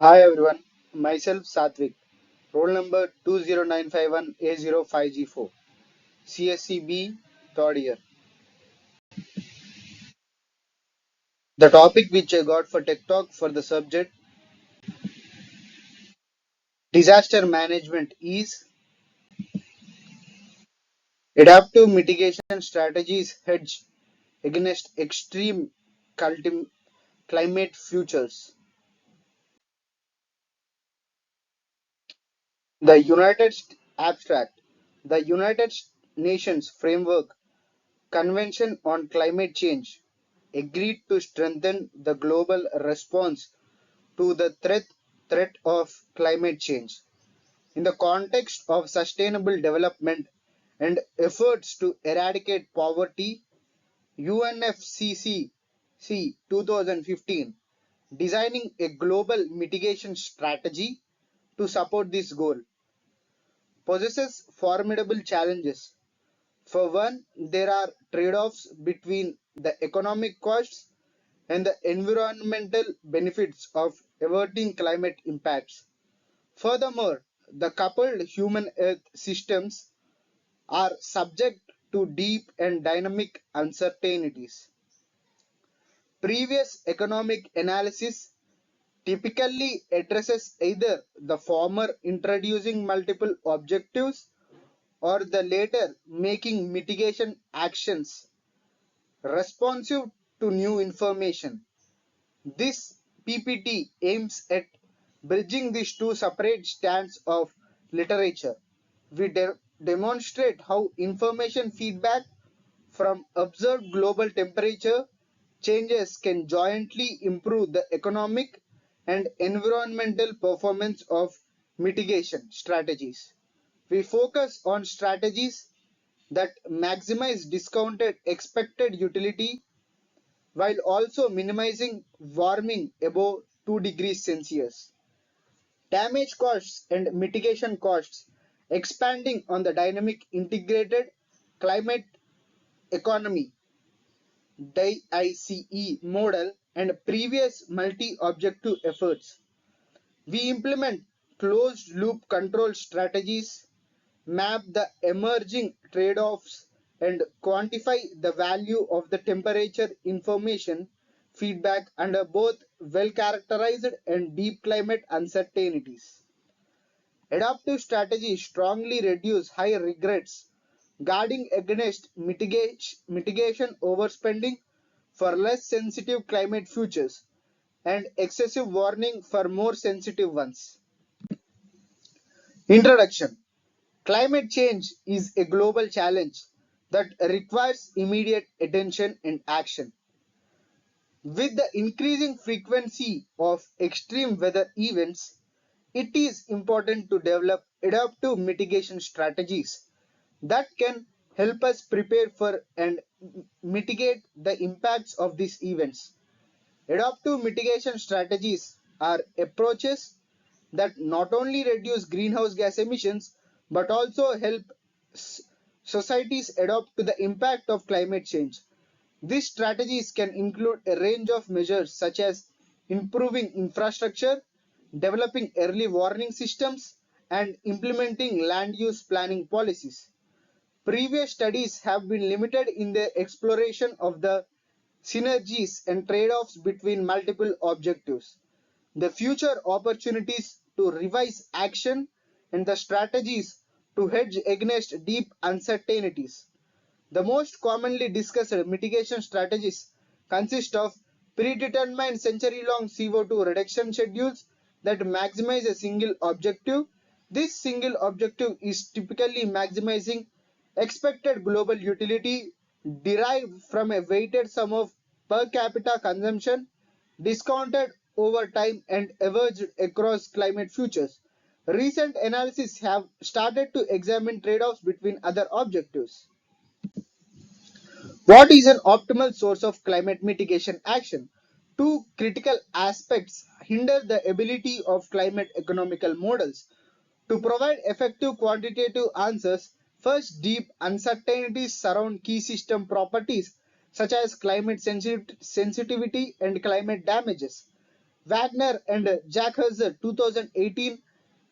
Hi everyone, myself Satvik, roll number 20951A05G4, CSCB third year. The topic which I got for Tech Talk for the subject disaster management is adaptive mitigation strategies hedge against extreme climate futures. Abstract. The United Nations Framework Convention on Climate Change agreed to strengthen the global response to the threat of climate change. In the context of sustainable development and efforts to eradicate poverty, UNFCCC 2015 designing a global mitigation strategy to support this goal possesses formidable challenges. For one, there are trade-offs between the economic costs and the environmental benefits of averting climate impacts. Furthermore, the coupled human-earth systems are subject to deep and dynamic uncertainties. Previous economic analysis typically addresses either the former introducing multiple objectives or the latter making mitigation actions responsive to new information. This PPT aims at bridging these two separate strands of literature. We demonstrate how information feedback from observed global temperature changes can jointly improve the economic and environmental performance of mitigation strategies. We focus on strategies that maximize discounted expected utility while also minimizing warming above 2 degrees Celsius. Damage costs and mitigation costs, expanding on the dynamic integrated climate economy DICE model and previous multi-objective efforts. We implement closed loop control strategies, map the emerging trade-offs, and quantify the value of the temperature information feedback under both well-characterized and deep climate uncertainties. Adaptive strategies strongly reduce high regrets, guarding against mitigation overspending for less sensitive climate futures and excessive warning for more sensitive ones. Introduction. Climate change is a global challenge that requires immediate attention and action. With the increasing frequency of extreme weather events, it is important to develop adaptive mitigation strategies that can help us prepare for and mitigate the impacts of these events. Adaptive mitigation strategies are approaches that not only reduce greenhouse gas emissions but also help societies adapt to the impact of climate change. These strategies can include a range of measures such as improving infrastructure, developing early warning systems, and implementing land use planning policies. Previous studies have been limited in their exploration of the synergies and trade-offs between multiple objectives. The future opportunities to revise action and the strategies to hedge against deep uncertainties. The most commonly discussed mitigation strategies consist of predetermined century-long CO2 reduction schedules that maximize a single objective. This single objective is typically maximizing expected global utility derived from a weighted sum of per capita consumption discounted over time and averaged across climate futures. Recent analyses have started to examine trade-offs between other objectives. What is an optimal source of climate mitigation action? Two critical aspects hinder the ability of climate economical models to provide effective quantitative answers. First, deep uncertainties surround key system properties such as climate sensitivity and climate damages. Wagner and Jack Husser 2018,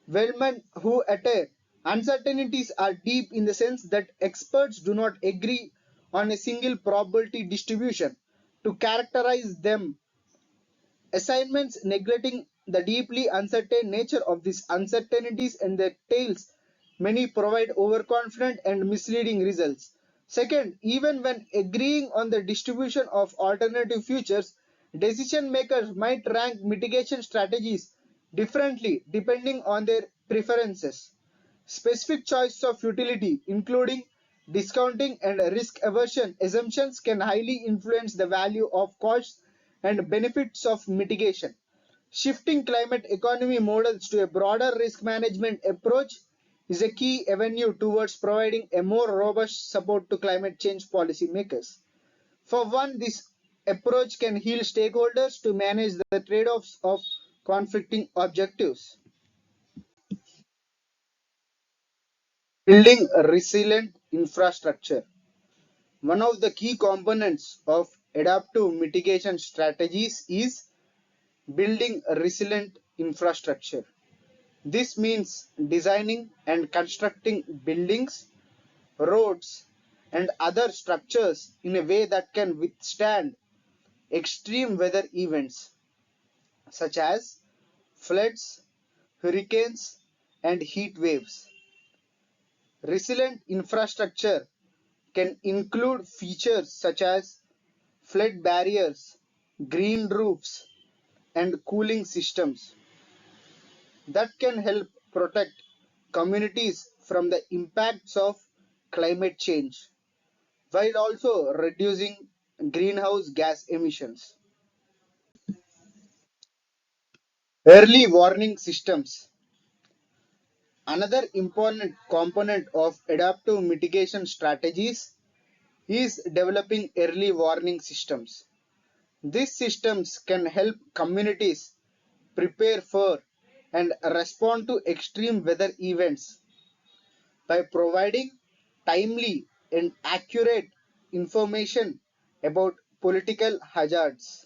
Wellman, who at a uncertainties are deep in the sense that experts do not agree on a single probability distribution to characterize them assignments neglecting the deeply uncertain nature of these uncertainties and their tails many provide overconfident and misleading results. Second, even when agreeing on the distribution of alternative futures, decision makers might rank mitigation strategies differently depending on their preferences. Specific choices of utility, including discounting and risk aversion assumptions, can highly influence the value of costs and benefits of mitigation. Shifting climate economy models to a broader risk management approach is a key avenue towards providing a more robust support to climate change policymakers. For one, this approach can heal stakeholders to manage the trade offs of conflicting objectives. Building a resilient infrastructure. One of the key components of adaptive mitigation strategies is building a resilient infrastructure. This means designing and constructing buildings, roads, and other structures in a way that can withstand extreme weather events such as floods, hurricanes, and heat waves. Resilient infrastructure can include features such as flood barriers, green roofs, and cooling systems that can help protect communities from the impacts of climate change while also reducing greenhouse gas emissions. Early warning systems. Another important component of adaptive mitigation strategies is developing early warning systems. These systems can help communities prepare for and respond to extreme weather events by providing timely and accurate information about political hazards.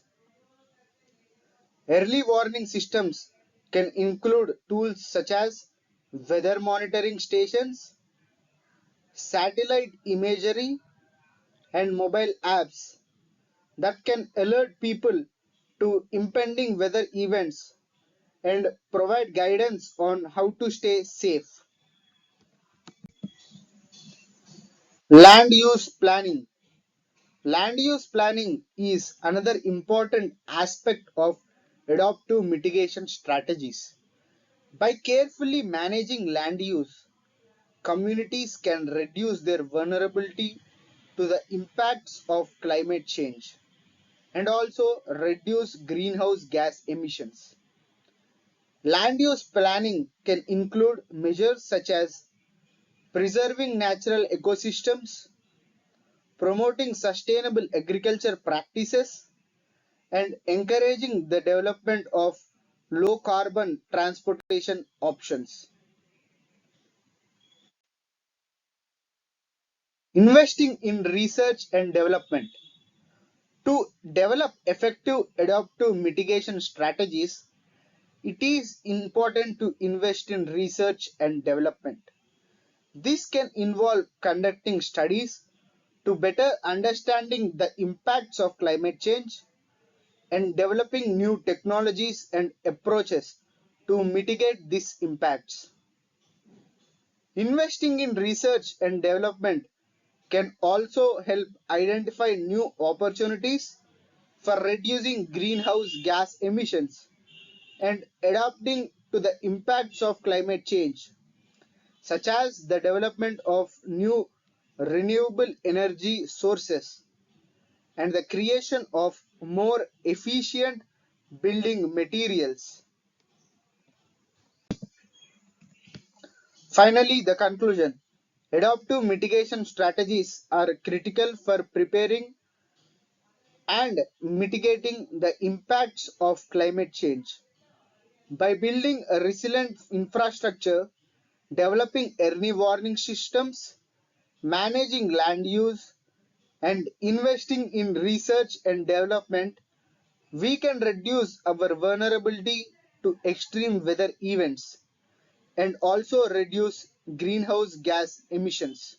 Early warning systems can include tools such as weather monitoring stations, satellite imagery, and mobile apps that can alert people to impending weather events and provide guidance on how to stay safe. Land use planning. Land use planning is another important aspect of adaptive mitigation strategies. By carefully managing land use, communities can reduce their vulnerability to the impacts of climate change and also reduce greenhouse gas emissions. Land use planning can include measures such as preserving natural ecosystems, promoting sustainable agriculture practices, and encouraging the development of low carbon transportation options. Investing in research and development. To develop effective adaptive mitigation strategies, it is important to invest in research and development. This can involve conducting studies to better understanding the impacts of climate change and developing new technologies and approaches to mitigate these impacts. Investing in research and development can also help identify new opportunities for reducing greenhouse gas emissions and adapting to the impacts of climate change, such as the development of new renewable energy sources and the creation of more efficient building materials. Finally, the conclusion. Adaptive mitigation strategies are critical for preparing and mitigating the impacts of climate change. By building a resilient infrastructure, developing early warning systems, managing land use, and investing in research and development, we can reduce our vulnerability to extreme weather events and also reduce greenhouse gas emissions.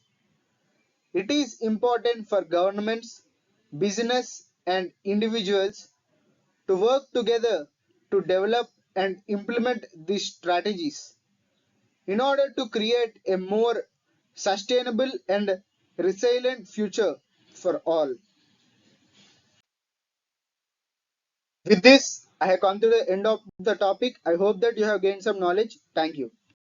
It is important for governments, business, and individuals to work together to develop and implement these strategies in order to create a more sustainable and resilient future for all. With this, I have come to the end of the topic. I hope that you have gained some knowledge. Thank you.